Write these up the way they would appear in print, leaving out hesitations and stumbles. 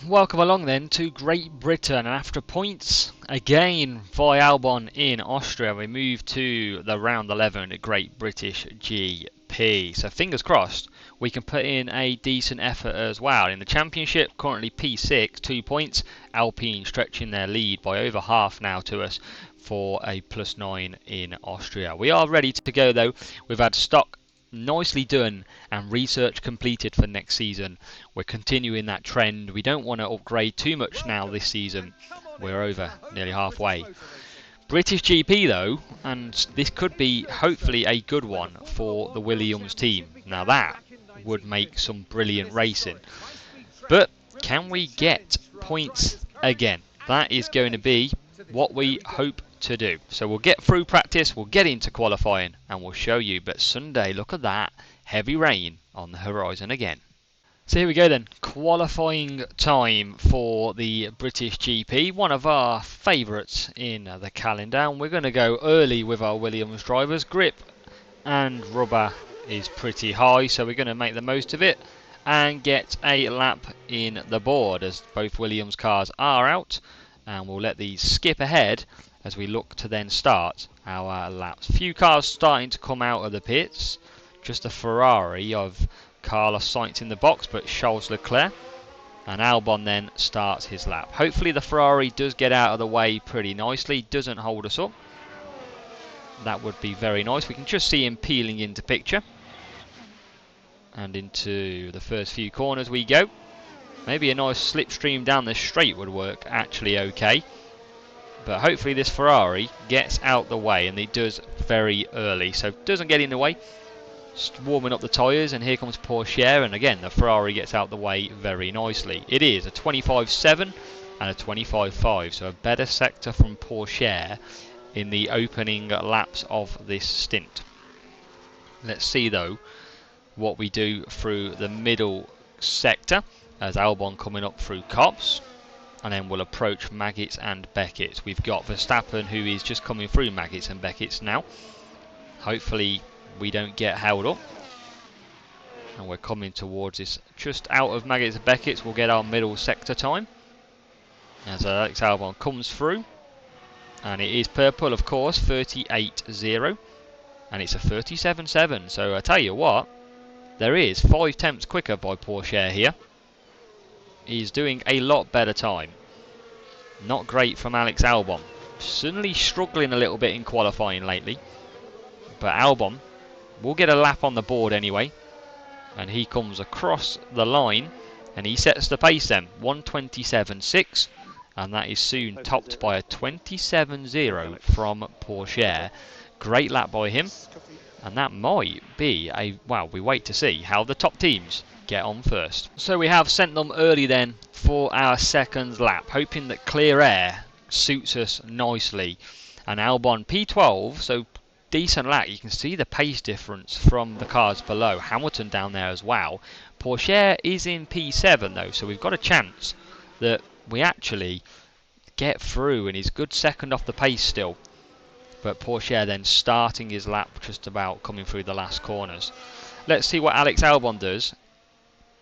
Welcome along then to Great Britain, and after points again via Albon in Austria, we move to the round 11 at Great British GP. So fingers crossed we can put in a decent effort as well. In the championship, currently P6, 2 points. Alpine stretching their lead by over half now to us for a +9 in Austria. We are ready to go though. We've had stock nicely done and research completed for next season. We're continuing that trend. We don't want to upgrade too much now this season. We're over nearly halfway. British GP though, and this could be hopefully a good one for the Williams team. Now that would make some brilliant racing. But can we get points again? That is going to be what we hope to do. So we'll get through practice, we'll get into qualifying, and we'll show you. But Sunday, look at that, heavy rain on the horizon again. So here we go then, qualifying time for the British GP, one of our favourites in the calendar, and we're going to go early with our Williams drivers. Grip and rubber is pretty high, so we're going to make the most of it and get a lap in the board as both Williams cars are out, and we'll let these skip ahead as we look to then start our laps. Few cars starting to come out of the pits, just a Ferrari of Carlos Sainz in the box, but Charles Leclerc, and Albon then starts his lap. Hopefully the Ferrari does get out of the way pretty nicely, doesn't hold us up. That would be very nice. We can just see him peeling into picture. And into the first few corners we go. Maybe a nice slipstream down the straight would work actually okay. But hopefully this Ferrari gets out the way, and it does very early. So doesn't get in the way. Just warming up the tyres, and here comes Porsche, and again the Ferrari gets out the way very nicely. It is a 25.7 and a 25.5, so a better sector from Porsche in the opening laps of this stint. Let's see though what we do through the middle sector as Albon coming up through Copse, and then we'll approach Maggots and Beckett. We've got Verstappen who is just coming through Maggots and Beckett now. Hopefully we don't get held up, and we're coming towards this just out of Maggots and Beckett. We'll get our middle sector time as Alex Albon comes through, and it is purple of course, 38.0, and it's a 37.7, so I tell you what, there is 5 tenths quicker by Porsche here. He's doing a lot better time. Not great from Alex Albon. Suddenly struggling a little bit in qualifying lately. But Albon will get a lap on the board anyway. And he comes across the line and he sets the pace then. 1:27.6. And that is soon topped by a 27.0 from Porsche. Great lap by him. And that might be a, well, we wait to see how the top teams get on first. So we have sent them early then for our second lap, hoping that clear air suits us nicely. And Albon P12, so decent lap. You can see the pace difference from the cars below. Hamilton down there as well. Porsche is in P7 though, so we've got a chance that we actually get through, and he's good second off the pace still. But Porsche then starting his lap just about coming through the last corners. Let's see what Alex Albon does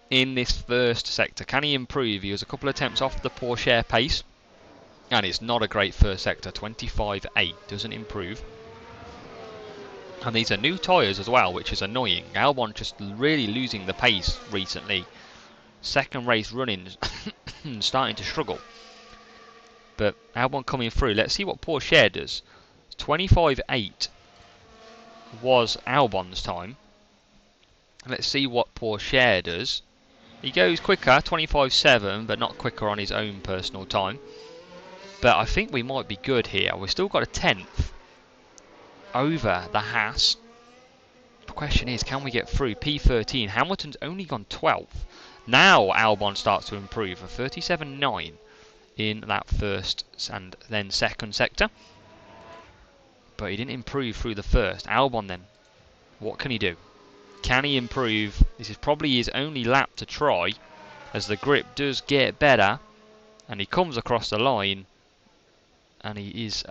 in this first sector. Can he improve? He was a couple of attempts off the Porsche pace, and it's not a great first sector. 25.8 doesn't improve. And these are new tyres as well, which is annoying. Albon just really losing the pace recently. Second race running, starting to struggle. But Albon coming through. Let's see what Porsche does. 25.8 was Albon's time. Let's see what Porsche does. He goes quicker, 25.7, but not quicker on his own personal time. But I think we might be good here. We've still got a 10th over the Haas. The question is, can we get through? P13. Hamilton's only gone 12th. Now Albon starts to improve. A 37.9 in that first and then second sector. But he didn't improve through the first. Albon then, what can he do? Can he improve? This is probably his only lap to try, as the grip does get better, and he comes across the line, and he's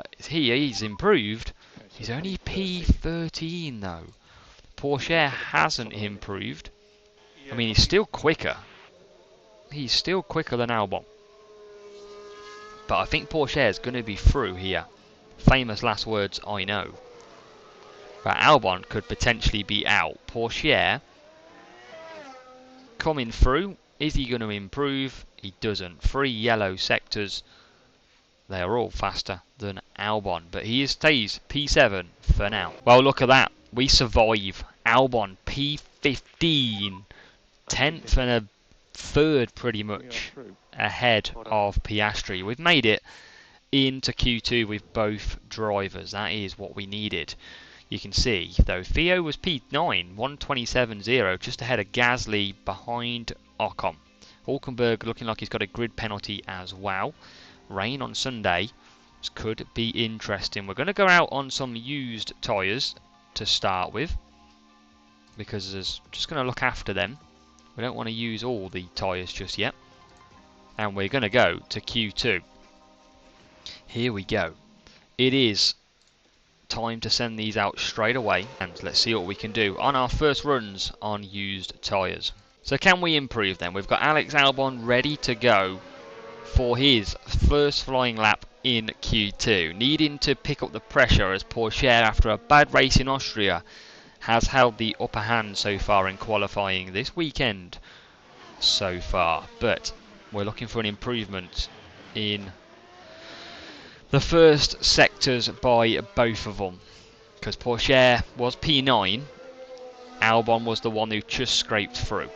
improved. He's only P13 though. Porsche hasn't improved. I mean, he's still quicker. He's still quicker than Albon. But I think Pourchaire is going to be through here. Famous last words, I know. But Albon could potentially be out. Pourchaire coming through. Is he going to improve? He doesn't. 3 yellow sectors. They are all faster than Albon. But he stays P7 for now. Well, look at that. We survive. Albon P15. 10th and a third pretty much ahead of Piastri. We've made it into Q2 with both drivers. That is what we needed. You can see, though, Theo was P9, 127.0, just ahead of Gasly, behind Ocon. Hulkenberg looking like he's got a grid penalty as well. Rain on Sunday could be interesting. We're going to go out on some used tyres to start with, because there's just going to look after them. We don't want to use all the tyres just yet. And we're going to go to Q2. Here we go. It is time to send these out straight away, and let's see what we can do on our first runs on used tyres. So can we improve then? We've got Alex Albon ready to go for his first flying lap in Q2, needing to pick up the pressure as Pourchaire, after a bad race in Austria, has held the upper hand so far in qualifying this weekend so far. But we're looking for an improvement in the first sectors by both of them, because Pourchaire was P9, Albon was the one who just scraped through.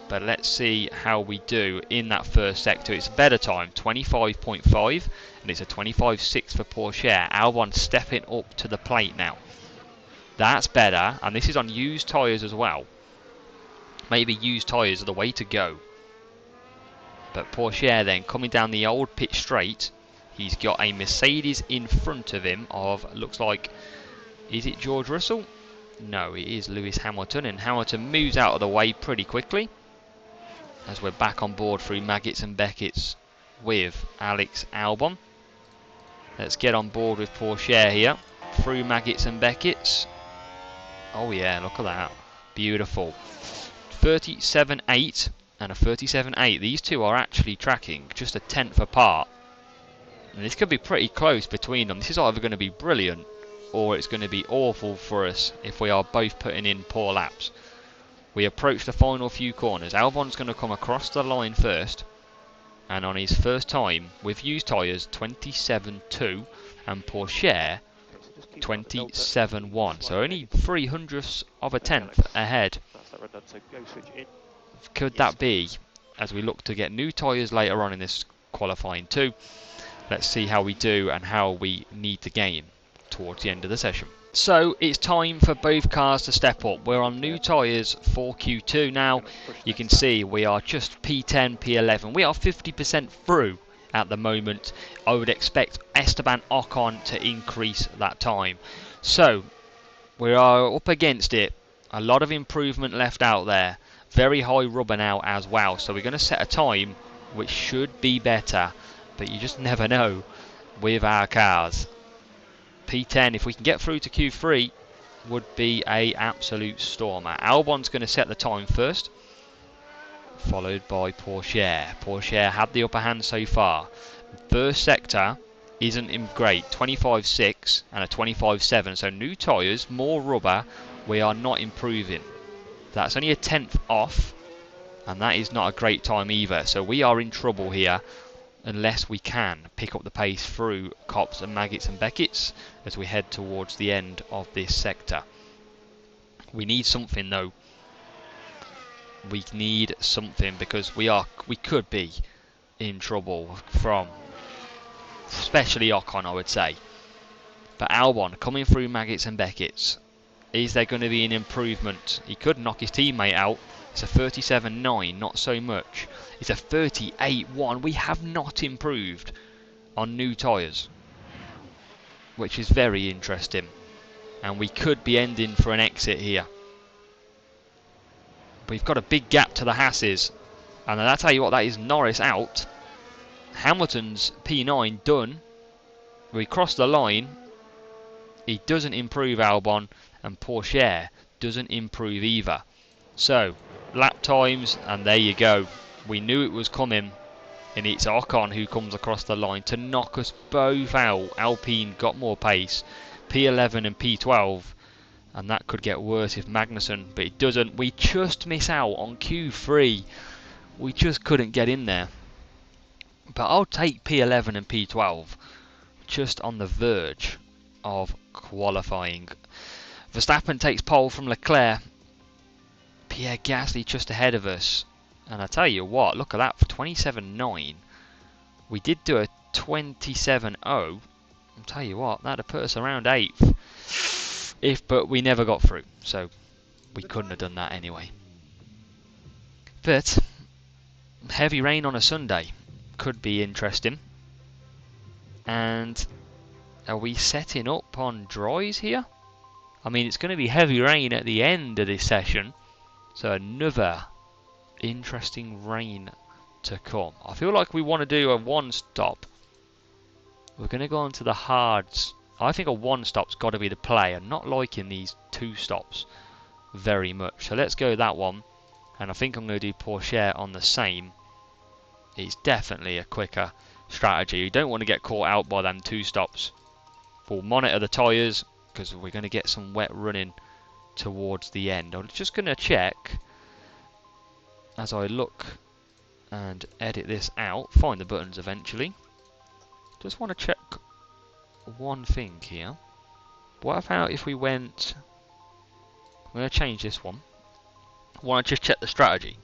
But let's see how we do in that first sector. It's a better time, 25.5, and it's a 25.6 for Pourchaire. Albon stepping up to the plate now. That's better, and this is on used tyres as well. Maybe used tyres are the way to go. But Pourchaire then coming down the old pit straight. He's got a Mercedes in front of him of, looks like, is it George Russell? No, it is Lewis Hamilton, and Hamilton moves out of the way pretty quickly as we're back on board through Maggots and Beckett's with Alex Albon. Let's get on board with Pourchaire here through Maggots and Beckett's. Oh yeah, look at that. Beautiful. 37.8 and a 37.8. These two are actually tracking just a tenth apart. And this could be pretty close between them. This is either going to be brilliant or it's going to be awful for us if we are both putting in poor laps. We approach the final few corners. Albon's going to come across the line first. And on his first time with used tyres, 27.2, and Pourchaire 27.1. So only 0.03 of a tenth ahead. Could that be, as we look to get new tyres later on in this qualifying too? Let's see how we do and how we need to gain towards the end of the session. So it's time for both cars to step up. We're on new tyres for Q2 now. You can see we are just P10, P11. We are 50% through at the moment. I would expect Esteban Ocon to increase that time. So we are up against it. A lot of improvement left out there. Very high rubber now as well. So we're going to set a time which should be better. But you just never know with our cars. P10, if we can get through to Q3, would be a absolute stormer. Albon's going to set the time first, followed by Pourchaire. Pourchaire had the upper hand so far. First sector isn't great, 25.6 and a 25.7, so new tyres, more rubber, we are not improving. That's only a tenth off, and that is not a great time either, so we are in trouble here unless we can pick up the pace through Copse and Maggots and Beckett's as we head towards the end of this sector. We need something though. We need something because we could be in trouble from especially Ocon, I would say. But Albon coming through Maggots and Beckett's. Is there going to be an improvement? He could knock his teammate out. It's a 37.9, not so much. It's a 38.1. We have not improved on new tyres, which is very interesting. And we could be ending for an exit here. We've got a big gap to the Hasses. And I'll tell you what, that is Norris out. Hamilton's P9 done. We cross the line. He doesn't improve Albon, and Pourchaire doesn't improve either. So, lap times, and there you go. We knew it was coming, and it's Ocon who comes across the line to knock us both out. Alpine got more pace, P11 and P12, and that could get worse if Magnussen, but it doesn't. We just miss out on Q3. We just couldn't get in there. But I'll take P11 and P12, just on the verge of qualifying. Verstappen takes pole from Leclerc. Pierre Gasly just ahead of us. And I tell you what, look at that, for 27.9. We did do a 27.0. I'll tell you what, that'd have put us around 8th. But we never got through, so we couldn't have done that anyway. But heavy rain on a Sunday could be interesting. And are we setting up on dries here? I mean, it's going to be heavy rain at the end of this session, so another interesting rain to come. I feel like we want to do a one stop. We're going to go on to the hards. I think a one stop's got to be the play. I'm not liking these two stops very much, so let's go that one. And I think I'm going to do Porsche on the same. It's definitely a quicker strategy. You don't want to get caught out by them two stops. We'll monitor the tyres because we're going to get some wet running towards the end. I'm just going to check as I look and edit this out, find the buttons eventually. Just want to check one thing here. What about if we went... I'm going to change this one. I want to just check the strategy.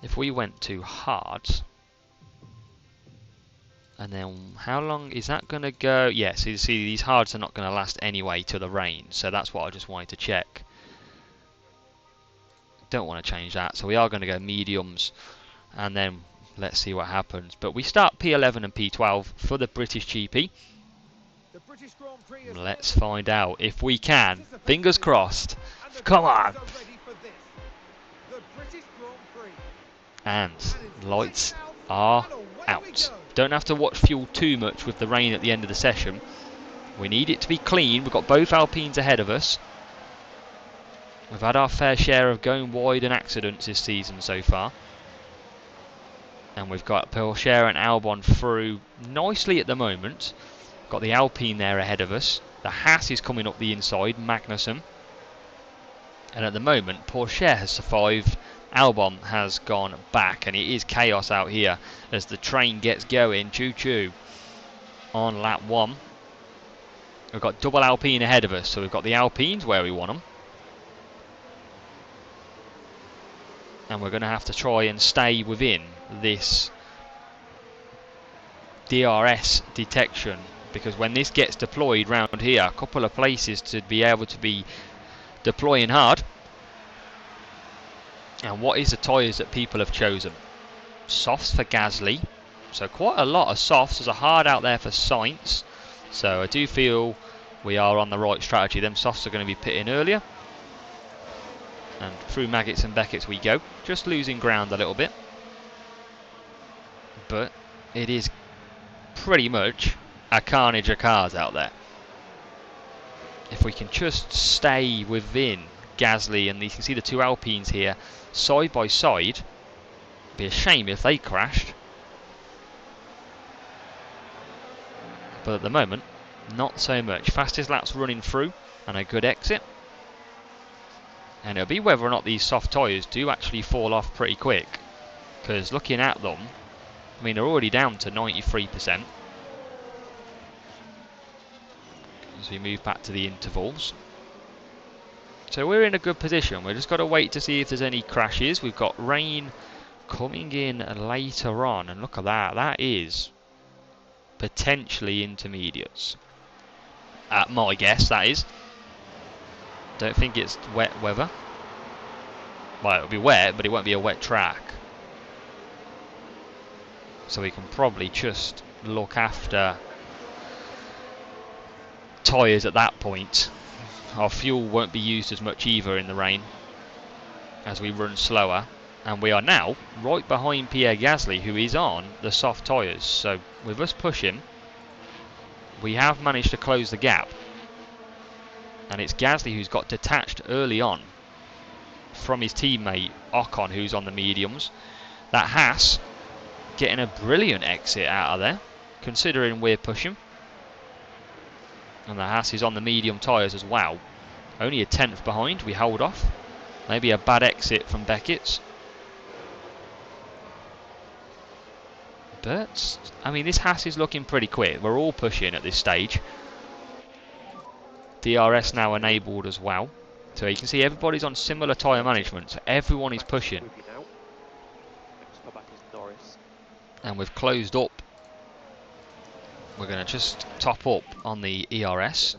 If we went to hard, and then how long is that going to go? Yeah, so you see these hards are not going to last anyway till the rain, so that's what I just wanted to check. Don't want to change that, so we are going to go mediums, and then let's see what happens. But we start P11 and P12 for the British GP. Let's find out if we can. Fingers crossed. Come on. And lights are out. Don't have to watch fuel too much with the rain at the end of the session. We need it to be clean. We've got both Alpines ahead of us. We've had our fair share of going wide and accidents this season so far. And we've got Porsche and Albon through nicely at the moment. Got the Alpine there ahead of us. The Haas is coming up the inside, Magnussen. And at the moment, Porsche has survived. Albon has gone back, and it is chaos out here as the train gets going. Choo-choo on lap 1. We've got double Alpine ahead of us, so we've got the Alpines where we want them. And we're going to have to try and stay within this DRS detection, because when this gets deployed round here, a couple of places to be able to be deploying hard. And what is the tyres that people have chosen? Softs for Gasly, so quite a lot of softs. There's a hard out there for Sainz, so I do feel we are on the right strategy. Them softs are going to be pitting earlier, and through Maggots and Beckett's we go, just losing ground a little bit, but it is pretty much a carnage of cars out there. If we can just stay within Gasly, and you can see the two Alpines here side by side. It'd be a shame if they crashed, but at the moment not so much. Fastest laps running through and a good exit, and it'll be whether or not these soft tyres do actually fall off pretty quick, because looking at them, I mean, they're already down to 93% as we move back to the intervals. So we're in a good position. We've just got to wait to see if there's any crashes. We've got rain coming in later on, and look at that. That is potentially intermediates. My guess, that is. Don't think it's wet weather. Well, it'll be wet, but it won't be a wet track. So we can probably just look after tyres at that point. Our fuel won't be used as much either in the rain as we run slower. And we are now right behind Pierre Gasly, who is on the soft tyres. So with us pushing, we have managed to close the gap. And it's Gasly who's got detached early on from his teammate Ocon, who's on the mediums. That Haas getting a brilliant exit out of there, considering we're pushing. And the Haas is on the medium tyres as well. Only a tenth behind, we hold off. Maybe a bad exit from Beckett's. But, I mean, this Haas is looking pretty quick. We're all pushing at this stage. DRS now enabled as well. So you can see everybody's on similar tyre management. So everyone is pushing. And we've closed up. We're going to just top up on the ERS.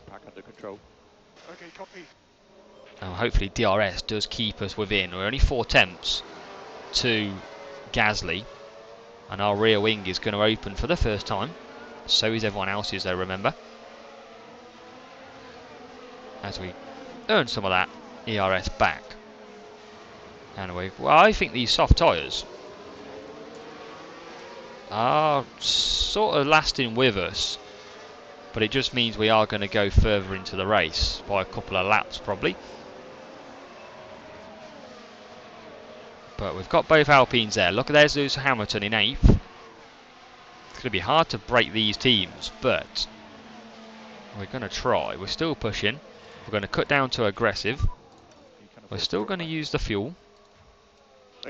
And hopefully DRS does keep us within. We're only 4 tenths to Gasly. And our rear wing is going to open for the first time. So is everyone else's, though, remember. As we earn some of that ERS back. Anyway, well, I think these soft tyres are sort of lasting with us. But it just means we are going to go further into the race by a couple of laps, probably. But we've got both Alpines there. Look, there's Lewis Hamilton in 8th. It's going to be hard to break these teams, but we're going to try. We're still pushing. We're going to cut down to aggressive. We're still going to use the fuel.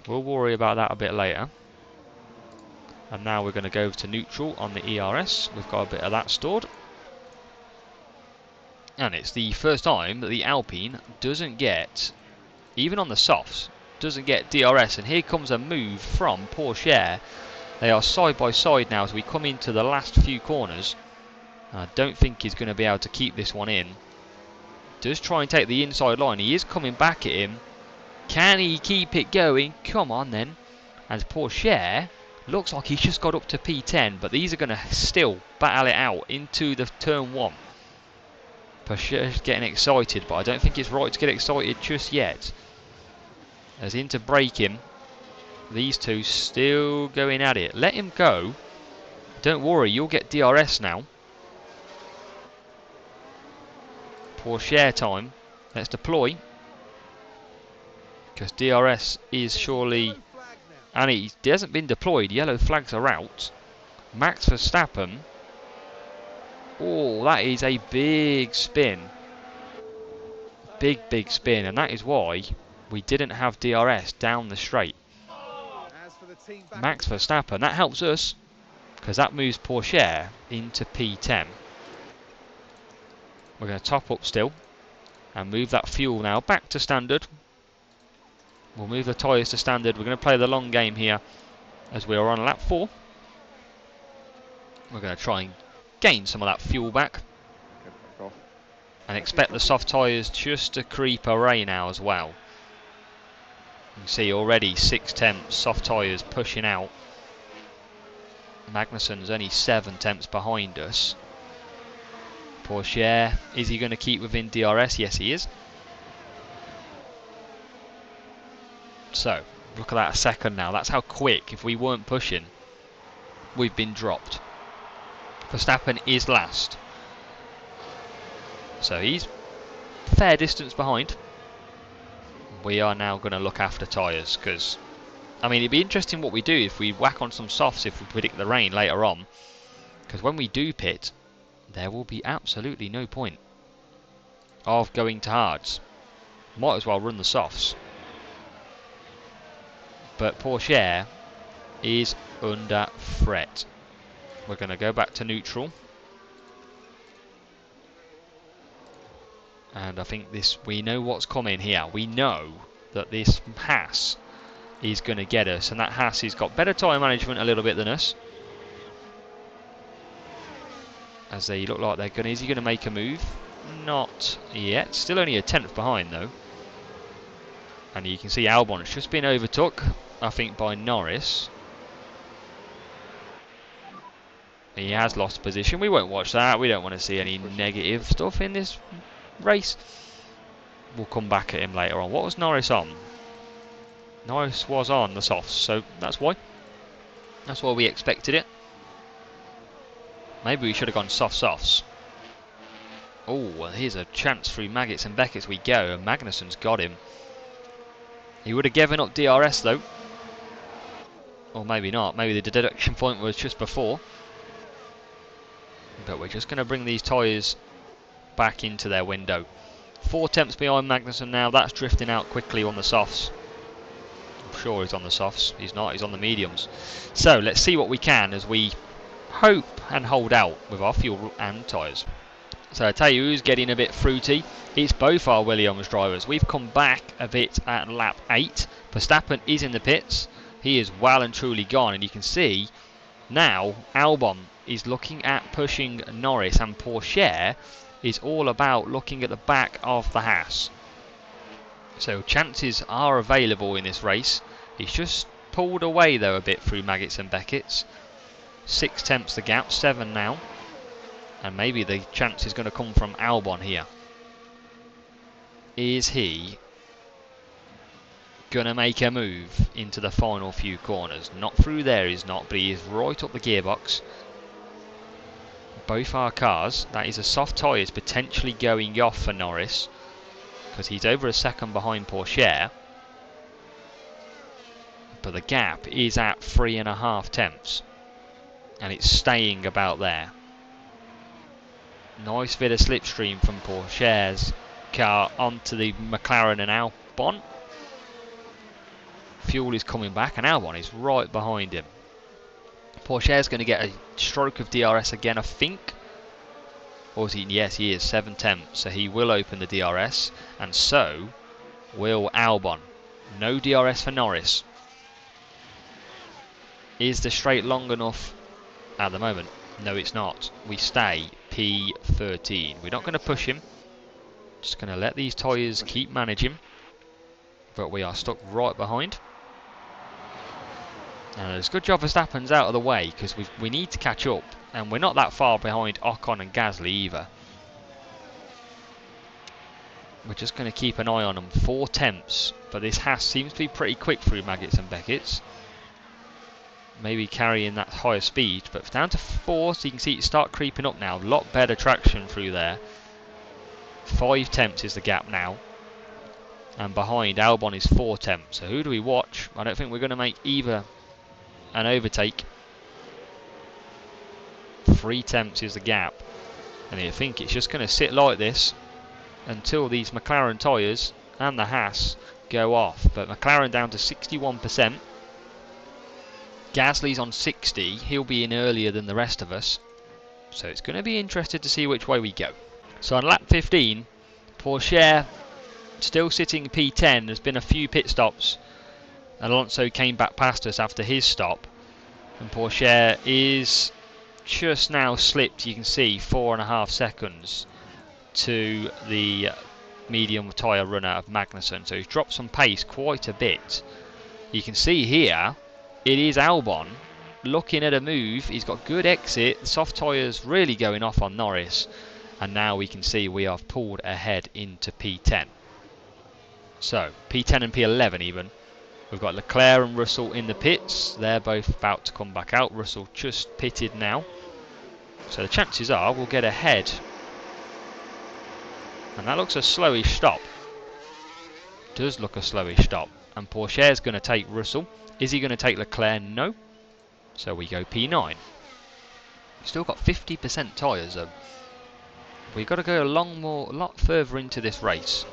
We'll worry about that a bit later. And now we're going to go over to neutral on the ERS. We've got a bit of that stored. And it's the first time that the Alpine doesn't get, even on the softs, doesn't get DRS. And here comes a move from Porsche. They are side by side now as we come into the last few corners. I don't think he's going to be able to keep this one in. Does try and take the inside line. He is coming back at him. Can he keep it going? Come on then. As Porsche looks like he's just got up to P10, but these are going to still battle it out into the turn 1. Porsche's getting excited, but I don't think it's right to get excited just yet. As into braking, these two still going at it. Let him go. Don't worry, you'll get DRS now. Porsche time. Let's deploy. Because DRS is surely... And he hasn't been deployed. Yellow flags are out. Max Verstappen. Oh, that is a big spin. Big spin. And that is why we didn't have DRS down the straight. Max Verstappen. That helps us. Because that moves Porsche into P10. We're going to top up still. And move that fuel now back to standard. We'll move the tyres to standard. We're going to play the long game here as we are on lap 4. We're going to try and gain some of that fuel back. And expect the soft tyres just to creep away now as well. You can see already 6 tenths soft tyres pushing out. Magnussen's only 7 tenths behind us. Porsche, is he going to keep within DRS? Yes, he is. So, look at that a second now. That's how quick, if we weren't pushing, we've been dropped. Verstappen is last. So he's fair distance behind. We are now going to look after tyres because, I mean, it'd be interesting what we do if we whack on some softs if we predict the rain later on. Because when we do pit, there will be absolutely no point of going to hards. Might as well run the softs. But Porsche is under threat. We're going to go back to neutral. And I think this, we know what's coming here. We know that this Haas is going to get us. And that Haas has got better tyre management a little bit than us. As they look like they're going to, is he going to make a move? Not yet. Still only a tenth behind though. And you can see Albon's just been overtook, I think, by Norris. He has lost position. We won't watch that. We don't want to see any negative stuff in this race. We'll come back at him later on. What was Norris on? Norris was on the softs, so that's why. That's why we expected it. Maybe we should have gone softs. Oh, well, here's a chance through Maggots and Beckett's we go. And Magnussen's got him. He would have given up DRS though. Or maybe not. Maybe the deduction point was just before. But we're just going to bring these tyres back into their window. 4 tenths behind Magnussen now. That's drifting out quickly on the softs. I'm sure he's on the softs. He's not. He's on the mediums. So let's see what we can as we hope and hold out with our fuel and tyres. So I tell you who's getting a bit fruity. It's both our Williams drivers. We've come back a bit at lap 8. Verstappen is in the pits. He is well and truly gone, and you can see now Albon is looking at pushing Norris, and Pourchaire is all about looking at the back of the Haas. So chances are available in this race. He's just pulled away though a bit through Maggots and Beckett's. 6 tenths the gap, 7 now. And maybe the chance is going to come from Albon here. Is he going to make a move into the final few corners? Not through there, he's not, but he is right up the gearbox. Both our cars, that is a soft tyre, is potentially going off for Norris, because he's over a second behind Pourchaire. But the gap is at 3.5 tenths, and it's staying about there. Nice bit of slipstream from Pourchaire's car onto the McLaren and Albon. Fuel is coming back and Albon is right behind him. Pourchaire's going to get a stroke of DRS again, I think. Or is he? Yes, he is. 7 tenths. So he will open the DRS. And so will Albon. No DRS for Norris. Is the straight long enough at the moment? No, it's not. We stay P13. We're not going to push him. Just going to let these tyres keep managing. But we are stuck right behind. And it's a good job Verstappen's out of the way, because we need to catch up. And we're not that far behind Ocon and Gasly either. We're just going to keep an eye on them. 4 tenths. But this Haas seems to be pretty quick through Maggots and Beckett's. Maybe carrying that higher speed, but down to 4, so you can see it start creeping up now. A lot better traction through there. 5 tenths is the gap now, and behind Albon is 4 tenths. So who do we watch? I don't think we're going to make either an overtake. 3 tenths is the gap, and I think it's just going to sit like this until these McLaren tyres and the Haas go off. But McLaren down to 61%. Gasly's on 60, he'll be in earlier than the rest of us, so it's going to be interesting to see which way we go. So on lap 15, Pourchaire still sitting P10. There's been a few pit stops. Alonso came back past us after his stop, and Pourchaire is just now slipped, you can see, 4.5 seconds to the medium tyre runner of Magnussen, so he's dropped some pace quite a bit. You can see here it is Albon looking at a move. He's got good exit. The soft tyres really going off on Norris. And now we can see we have pulled ahead into P10. So, P10 and P11 even. We've got Leclerc and Russell in the pits. They're both about to come back out. Russell just pitted now. So the chances are we'll get ahead. And that looks a slowish stop. Does look a slowish stop. And Pourchaire's going to take Russell. Is he going to take Leclerc? No. So we go P9. Still got 50% tyres though. We've got to go a lot further into this race.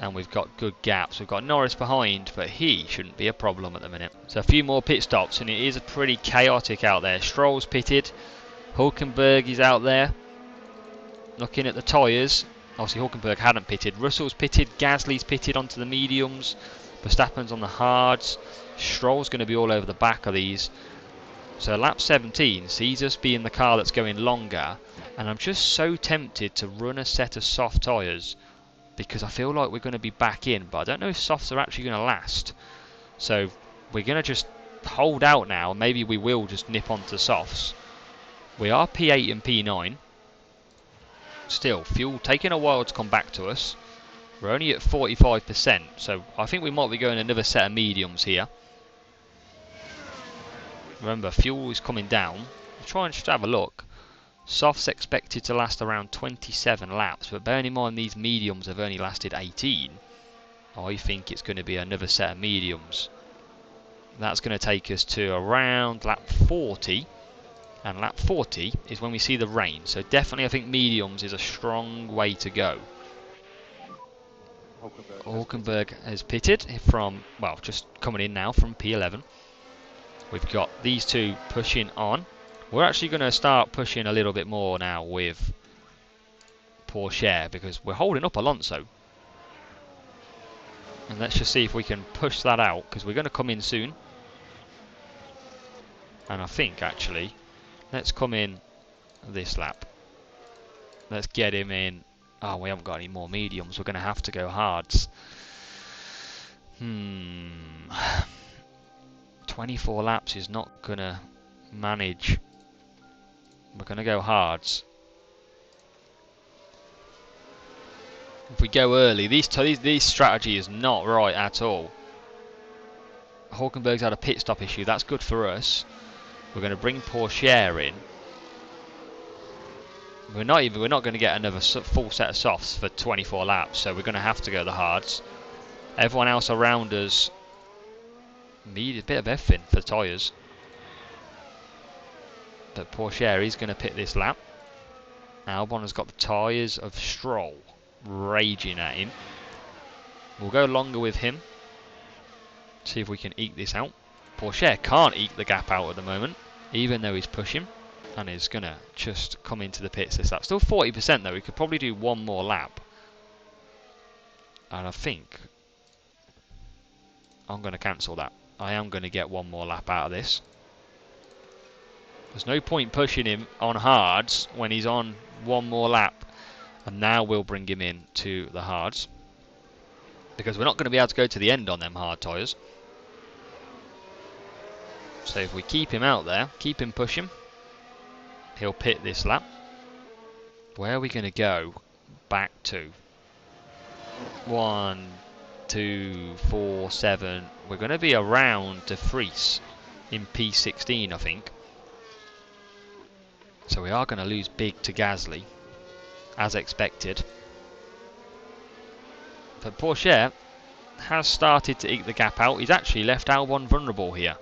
And we've got good gaps. We've got Norris behind, but he shouldn't be a problem at the minute. So a few more pit stops, and it is pretty chaotic out there. Stroll's pitted. Hulkenberg is out there. Looking at the tyres. Obviously Hulkenberg hadn't pitted. Russell's pitted. Gasly's pitted onto the mediums. Verstappen's on the hards. Stroll's going to be all over the back of these. So lap 17 sees us being the car that's going longer, and I'm just so tempted to run a set of soft tyres because I feel like we're going to be back in, but I don't know if softs are actually going to last. So we're going to just hold out now, and maybe we will just nip onto softs. We are P8 and P9. Still, fuel taking a while to come back to us. We're only at 45%, so I think we might be going another set of mediums here. Remember, fuel is coming down. I'll try and just have a look. Softs expected to last around 27 laps, but bearing in mind these mediums have only lasted 18, I think it's going to be another set of mediums. That's going to take us to around lap 40. And lap 40 is when we see the rain. So definitely I think mediums is a strong way to go. Hulkenberg has pitted from, well, just coming in now from P11. We've got these two pushing on. We're actually going to start pushing a little bit more now with Porsche because we're holding up Alonso. And let's just see if we can push that out because we're going to come in soon. And I think actually, let's come in this lap. Let's get him in. Oh, we haven't got any more mediums. We're going to have to go hards. 24 laps is not going to manage. We're going to go hards. If we go early, this strategy is not right at all. Hulkenberg's had a pit stop issue. That's good for us. We're going to bring Porsche in. We're not going to get another full set of softs for 24 laps, so we're going to have to go the hards. Everyone else around us need a bit of everything for tyres. But Porsche is going to pit this lap. Albon has got the tyres of Stroll raging at him. We'll go longer with him. See if we can eke this out. Porsche can't eke the gap out at the moment, even though he's pushing. And is going to just come into the pits this lap. Still 40% though, we could probably do one more lap. And I think I'm going to cancel that. I am going to get one more lap out of this. There's no point pushing him on hards when he's on one more lap. And now we'll bring him in to the hards. Because we're not going to be able to go to the end on them hard tyres. So if we keep him out there, keep him pushing, he'll pit this lap. Where are we going to go back to? 1, 2, 4, 7. We're going to be around De Vries in P16, I think. So we are going to lose big to Gasly, as expected. But Porsche has started to eke the gap out. He's actually left Albon vulnerable here,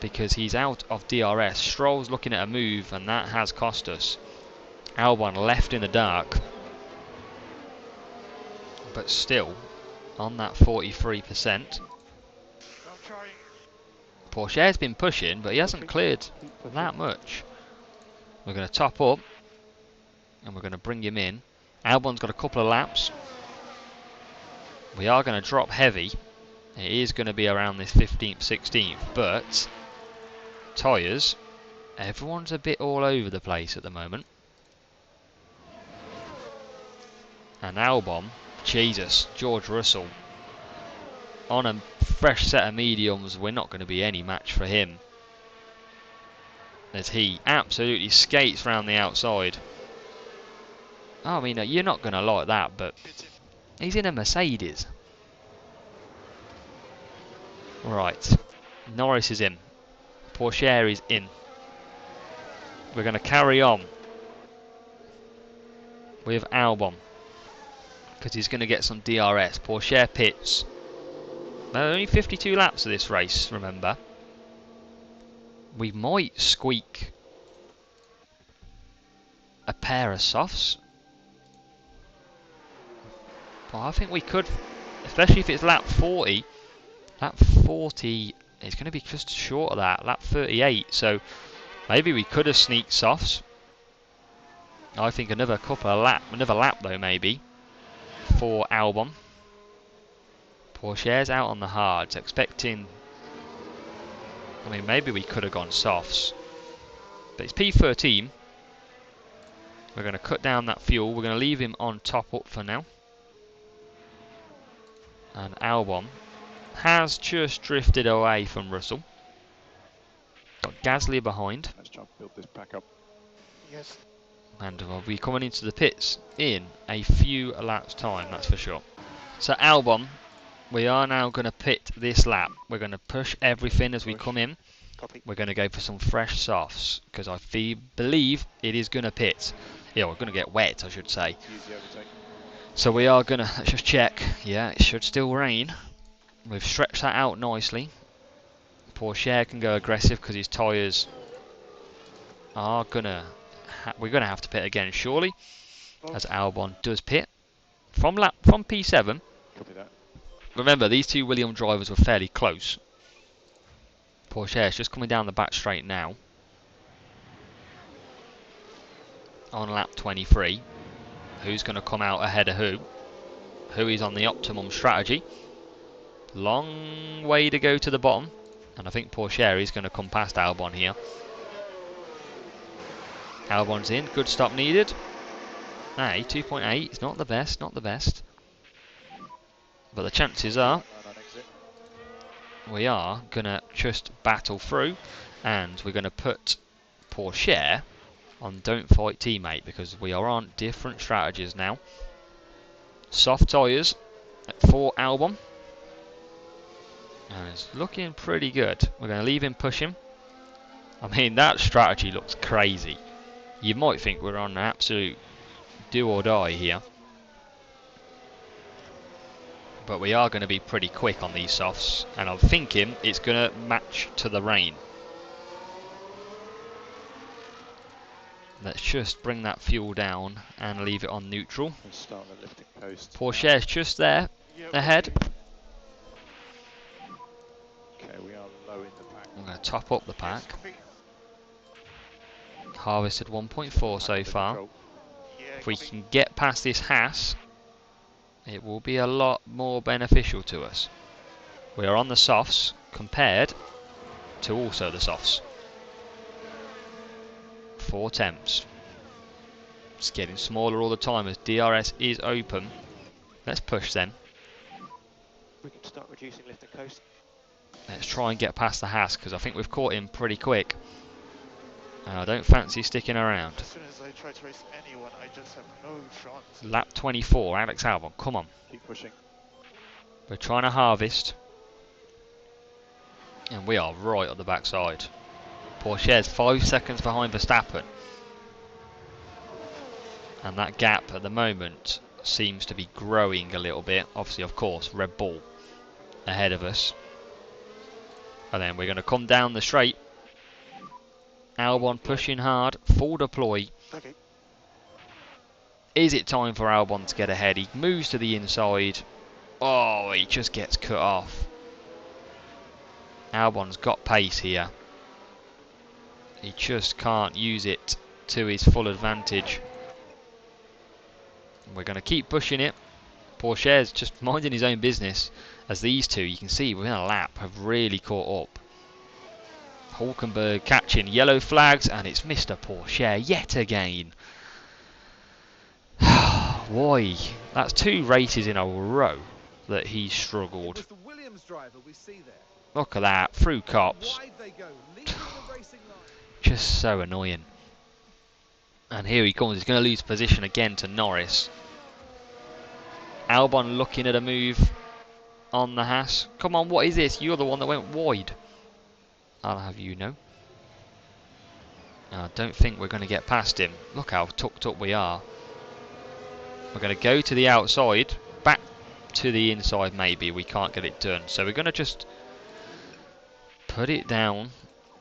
because he's out of DRS. Stroll's looking at a move, and that has cost us. Albon left in the dark, but still on that 43%. Porsche's been pushing, but he hasn't cleared that much. We're going to top up, and we're going to bring him in. Albon's got a couple of laps. We are going to drop heavy. It is going to be around this 15th, 16th, but tyres, everyone's a bit all over the place at the moment. And Albon, Jesus, George Russell, on a fresh set of mediums, we're not going to be any match for him, as he absolutely skates round the outside. I mean, you're not going to like that, but he's in a Mercedes. Right, Norris is in. Porsche is in. We're going to carry on with Albon, because he's going to get some DRS. Porsche pits. Now, only 52 laps of this race, remember. We might squeak a pair of softs. But I think we could, especially if it's lap 40. Lap 40 is going to be just short of that. Lap 38. So maybe we could have sneaked softs. I think another lap though, maybe, for Albon. Porsche's out on the hards, expecting. I mean, maybe we could have gone softs, but it's P13. We're going to cut down that fuel. We're going to leave him on top up for now. And Albon has just drifted away from Russell. Got Gasly behind. Let's try to build this back up. Yes. And we'll be coming into the pits in a few laps' time, that's for sure. So Albon, we are now going to pit this lap. We're going to push everything as we come in. Copy. We're going to go for some fresh softs, because I believe it is going to pit. Yeah, we're going to get wet, I should say. Use the overtake. So we are going to, let's just check. Yeah, it should still rain. We've stretched that out nicely. Pourchaire can go aggressive because his tyres are gonna. We're gonna have to pit again, surely, as Albon does pit from P7. Copy that. Remember, these two Williams drivers were fairly close. Pourchaire's just coming down the back straight now. On lap 23. Who's going to come out ahead of who? Who is on the optimum strategy? Long way to go to the bottom. And I think Pourchaire is going to come past Albon here. Albon's in. Good stop needed. Hey, 2.8. It's not the best, not the best. But the chances are we are going to just battle through. And we're going to put Pourchaire on don't fight teammate, because we are on different strategies now. Soft tyres for Albon, and it's looking pretty good. We're going to leave him push him. I mean, that strategy looks crazy. You might think we're on an absolute do or die here, but we are going to be pretty quick on these softs, and I'm thinking it's going to match to the rain. Let's just bring that fuel down and leave it on neutral. Pourchaire's just there, ahead. Okay, we are low in the pack. I'm going to top up the pack. Harvested 1.4 so far. If we can get past this Haas, it will be a lot more beneficial to us. We are on the softs compared to also the softs. 4 temps. It's getting smaller all the time as DRS is open. Let's push then. We can start reducing lift and coast. Let's try and get past the Haas, because I think we've caught him pretty quick. I don't fancy sticking around. As soon as I try to race anyone, I just have no chance. Lap 24, Alex Albon, come on. Keep pushing. We're trying to harvest. And we are right at the backside. Pourchaire's 5 seconds behind Verstappen. And that gap at the moment seems to be growing a little bit. Obviously, of course, Red Bull ahead of us. And then we're going to come down the straight. Albon pushing hard, full deploy. Okay. Is it time for Albon to get ahead? He moves to the inside. Oh, he just gets cut off. Albon's got pace here. He just can't use it to his full advantage. We're going to keep pushing it. Pourchaire's just minding his own business, as these two, you can see within a lap, have really caught up. Hulkenberg catching yellow flags, and it's Mr. Pourchaire yet again. Why? That's 2 races in a row that he's struggled. It was the Williams driver we see there. Look at that, through cops. Wide they go, leaving the racing line. Just so annoying. And here he comes, he's going to lose position again to Norris. Albon looking at a move on the Haas. Come on, what is this? You're the one that went wide. I'll have you know. I don't think we're going to get past him. Look how tucked up we are. We're going to go to the outside, back to the inside maybe. We can't get it done. So we're going to just put it down.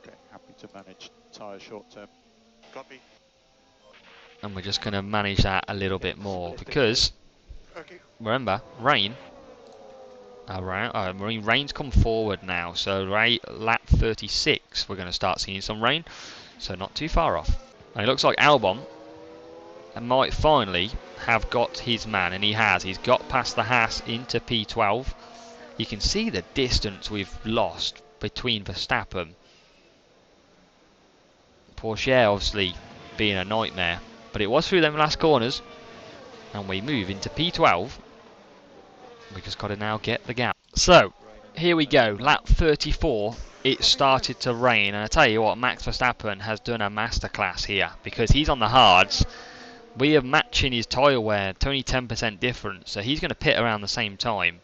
Okay, happy to manage tyre short term. Copy. And we're just going to manage that a little bit more, because Okay. remember, rain. Rain's come forward now, so right lap 36 we're going to start seeing some rain, so not too far off. And it looks like Albon might finally have got his man, and he has. He's got past the Haas into P12. You can see the distance we've lost between Verstappen. Pourchaire obviously being a nightmare, but it was through them last corners, and we move into P12. We just got to now get the gap. So, here we go, lap 34, it started to rain, and I tell you what, Max Verstappen has done a masterclass here, because he's on the hards. We are matching his tyre wear, it's only 10% difference, so he's going to pit around the same time,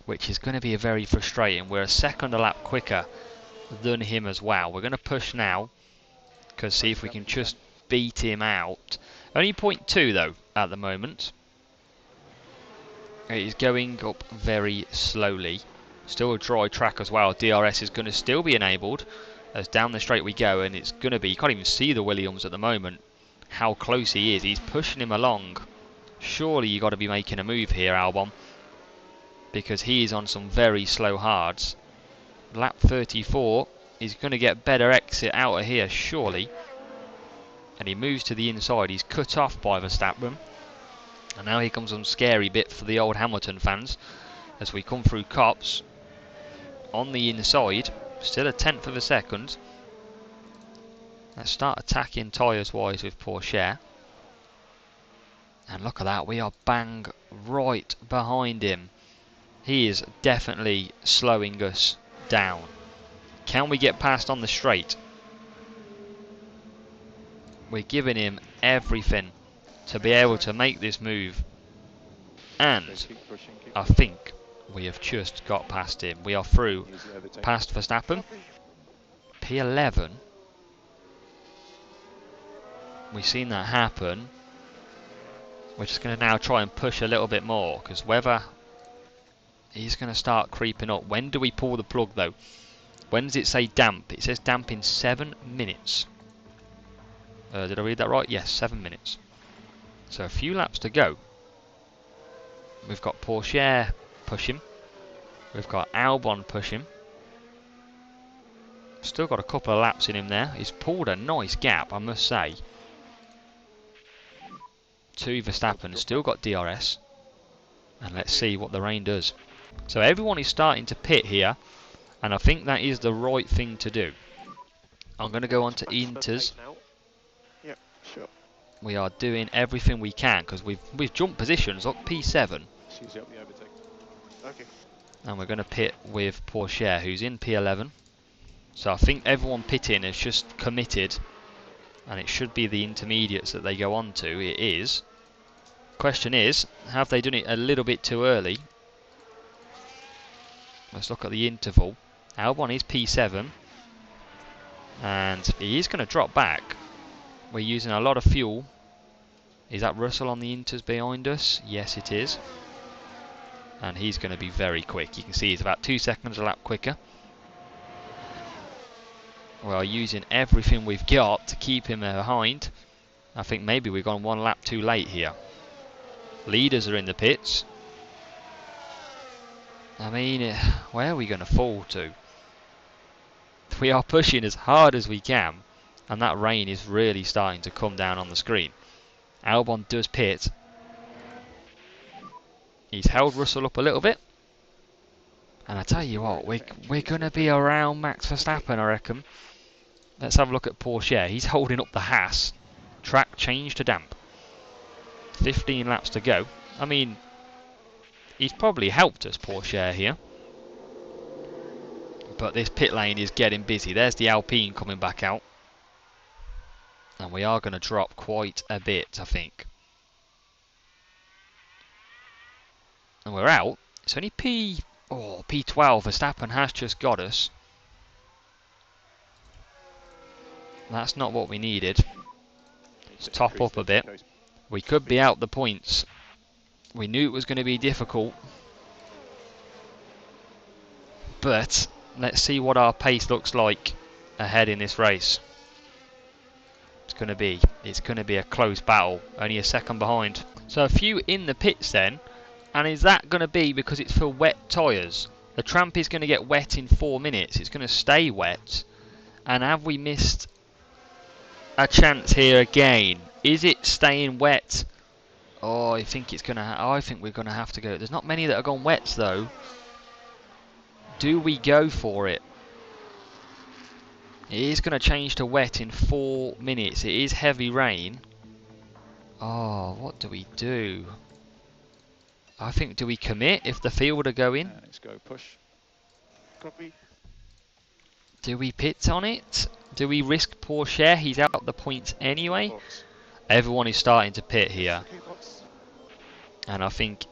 which is going to be very frustrating. We're a second a lap quicker than him as well. We're going to push now, because see if we can just beat him out. Only 0.2 though, at the moment. It is going up very slowly, Still a dry track as well. DRS is going to still be enabled as down the straight we go, and it's going to be, you can't even see the Williams at the moment, how close he is. He's pushing him along. Surely you got to be making a move here, Albon, because he is on some very slow hards. Lap 34, he's going to get better exit out of here, surely. And he moves to the inside. He's cut off by Verstappen. And now here comes some scary bit for the old Hamilton fans as we come through Cops on the inside. Still a tenth of a second. Let's start attacking tyres wise with Porsche. And look at that, we are bang right behind him. He is definitely slowing us down. Can we get past on the straight? We're giving him everything to be able to make this move. And Keep pushing, keep I think we have just got past him. We are through easy overtake. past Verstappen. P11. We've seen that happen. We're just going to now try and push a little bit more, because whether he's going to start creeping up. When do we pull the plug though? When does it say damp? It says damp in 7 minutes. Did I read that right? Yes, 7 minutes. So a few laps to go. We've got Porsche pushing. We've got Albon pushing. Still got a couple of laps in him there. He's pulled a nice gap, I must say. To Verstappen, still got DRS. And let's see what the rain does. So everyone is starting to pit here, and I think that is the right thing to do. I'm going to go on to Inters. Yeah, sure. We are doing everything we can because we've jumped positions. Look, P7. She's up the overtake. Okay. And we're going to pit with Porsche, who's in P11. So I think everyone pitting is just committed, and it should be the intermediates that they go on to. It is. Question is, have they done it a little bit too early? Let's look at the interval. Albon is P7, and he is going to drop back. We're using a lot of fuel. Is that Russell on the Inters behind us? Yes, it is. And he's going to be very quick. You can see he's about 2 seconds a lap quicker. We're using everything we've got to keep him behind. I think maybe we've gone 1 lap too late here. Leaders are in the pits. I mean, where are we going to fall to? We are pushing as hard as we can, and that rain is really starting to come down on the screen. Albon does pit. He's held Russell up a little bit. And I tell you what, we're going to be around Max Verstappen, I reckon. Let's have a look at Porsche. He's holding up the Haas. Track change to damp. 15 laps to go. I mean, he's probably helped us, Porsche, here. But this pit lane is getting busy. There's the Alpine coming back out. And we are going to drop quite a bit, I think. And we're out. It's only P12. Verstappen has just got us. That's not what we needed. Let's top up a bit. We could be out the points. We knew it was going to be difficult. But let's see what our pace looks like ahead in this race. It's going to be a close battle. Only a second behind. So a few in the pits then. And is that going to be because it's for wet tyres? The tramp is going to get wet in 4 minutes. It's going to stay wet. And have we missed a chance here again? Is it staying wet? Oh, I think it's gonna. I think we're gonna have to go. There's not many that are gone wets though. Do we go for it? It is gonna change to wet in 4 minutes. It is heavy rain. Oh, what do we do? I think, do we commit if the field are going? Let's go push. Copy. Do we pit on it? Do we risk Porsche? He's out the points anyway. Everyone is starting to pit here. And I think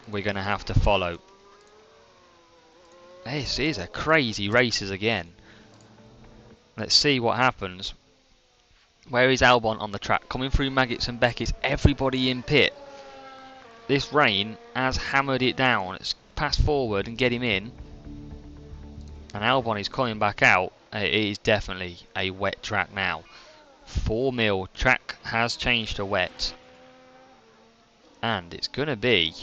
we're going to have to follow. This is a crazy races again. Let's see what happens. Where is Albon on the track? Coming through Maggots and Beckett's. Everybody in pit. This rain has hammered it down. It's pass forward and get him in, and Albon is coming back out, it is definitely a wet track now. 4 mil track has changed to wet, and it's going to be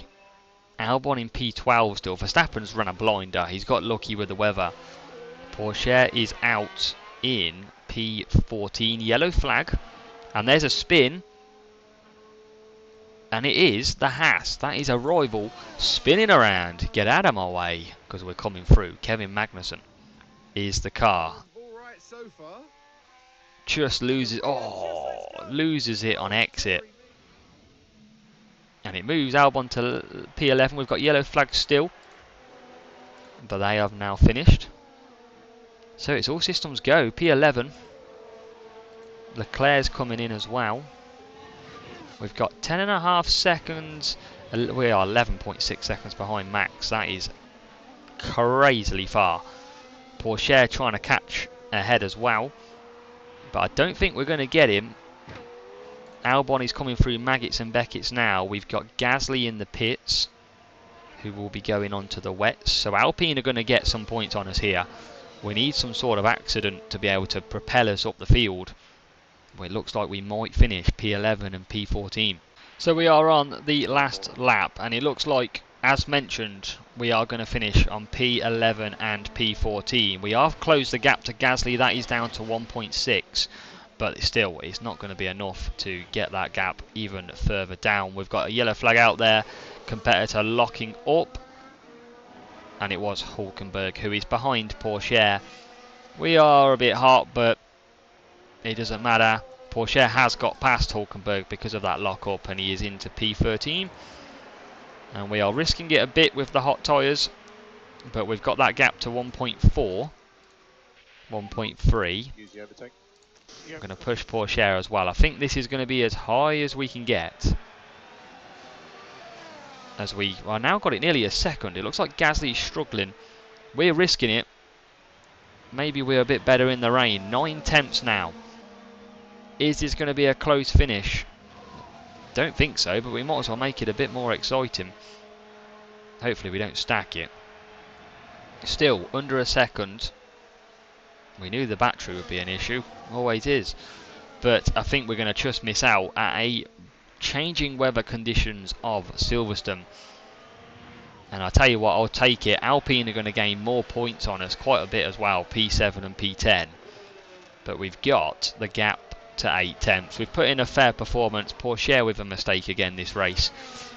Albon in P12 still. Verstappen's run a blinder, he's got lucky with the weather. Porsche is out in P14, yellow flag, and there's a spin, and it is the Haas. That is a rival spinning around. Get out of my way, because we're coming through. Kevin Magnussen is the car. All right so far. Just loses, loses it on exit. And it moves Albon to P11. We've got yellow flags still, but they have now finished. So it's all systems go. P11. Leclerc's coming in as well. We've got 10.5 seconds. We are 11.6 seconds behind Max. That is crazily far. Porsche trying to catch ahead as well, but I don't think we're going to get him. Albon is coming through Maggots and Beckett's now. We've got Gasly in the pits, who will be going on to the wets. So Alpine are going to get some points on us here. We need some sort of accident to be able to propel us up the field. Well, it looks like we might finish P11 and P14. So we are on the last lap, and it looks like, as mentioned, we are going to finish on P11 and P14. We have closed the gap to Gasly. That is down to 1.6. But still, it's not going to be enough to get that gap even further down. We've got a yellow flag out there, competitor locking up, and it was Hulkenberg who is behind Porsche. We are a bit hot, but it doesn't matter. Porsche has got past Hulkenberg because of that lock up, and he is into P13. And we are risking it a bit with the hot tyres, but we've got that gap to 1.4, 1.3. Use the overtake. I'm going to push Porsche as well. I think this is going to be as high as we can get. As we are now got it nearly a second. It looks like Gasly's struggling. We're risking it. Maybe we're a bit better in the rain. 9/10 now. Is this going to be a close finish? Don't think so, but we might as well make it a bit more exciting. Hopefully we don't stack it. Still, under a second. We knew the battery would be an issue, always is, but I think we're going to just miss out at a changing weather conditions of Silverstone. And I tell you what, I'll take it. Alpine are going to gain more points on us, quite a bit as well, P7 and P10. But we've got the gap to 8/10. We've put in a fair performance. Porsche with a mistake again this race,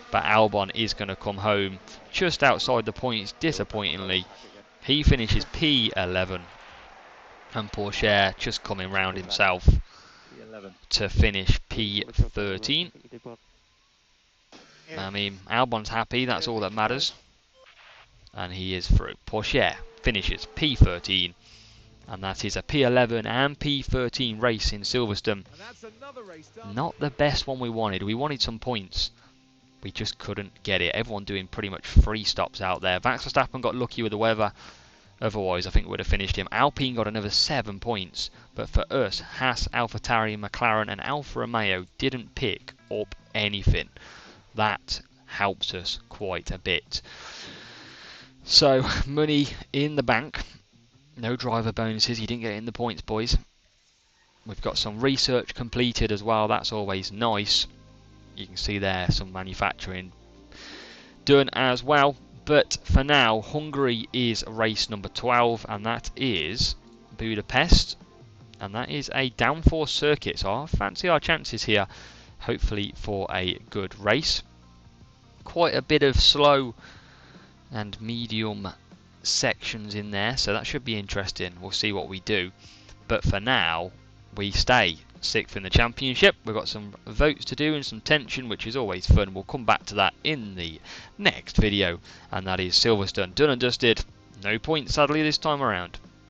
but Albon is going to come home just outside the points, disappointingly. He finishes P11. And Porsche just coming round himself to finish P13. I mean, Albon's happy, that's all that matters. And he is through. Porsche finishes P13. And that is a P11 and P13 race in Silverstone. Not the best one we wanted. We wanted some points. We just couldn't get it. Everyone doing pretty much free stops out there. Max Verstappen got lucky with the weather. Otherwise, I think we would have finished him. Alpine got another 7 points. But for us, Haas, AlphaTauri, McLaren and Alfa Romeo didn't pick up anything. That helps us quite a bit. So, money in the bank. No driver bonuses. You didn't get in the points, boys. We've got some research completed as well. That's always nice. You can see there some manufacturing done as well. But for now, Hungary is race number 12, and that is Budapest. And that is a downforce circuit, so I fancy our chances here, hopefully for a good race. Quite a bit of slow and medium sections in there, so that should be interesting. We'll see what we do. But for now, we stay 6th in the championship. We've got some votes to do and some tension, which is always fun. We'll come back to that in the next video, and that is Silverstone done and dusted. No points sadly this time around.